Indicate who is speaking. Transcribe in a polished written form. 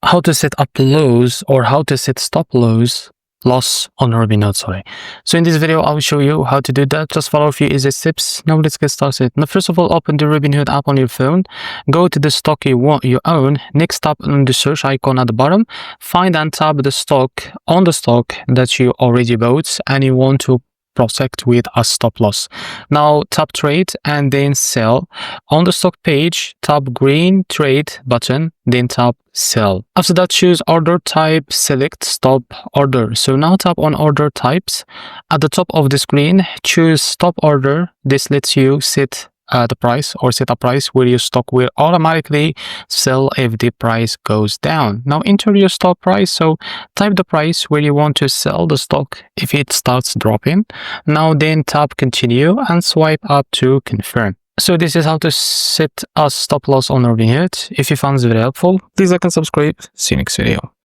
Speaker 1: how to set up lows or how to set stop loss on Robinhood, sorry. So in this video, I will show you how to do that. Just follow a few easy steps. Now let's get started. Now, first of all, open the Robinhood app on your phone. Go to the stock you own. Next, tap on the search icon at the bottom. Find and tap the stock on the stock that you already bought and you want to protect with a stop loss. Now tap trade and then sell. On the stock page, tap green trade button, then tap sell. After that, choose order type, select stop order. So now tap on order types. At the top of the screen, choose stop order. This lets you set the price or set a price where your stock will automatically sell if the price goes down. Now enter your stop price. So type the price where you want to sell the stock if it starts dropping. Now then tap continue and swipe up to confirm. So this is how to set a stop loss on Robinhood. If you found this video helpful, please like and subscribe. See you next video.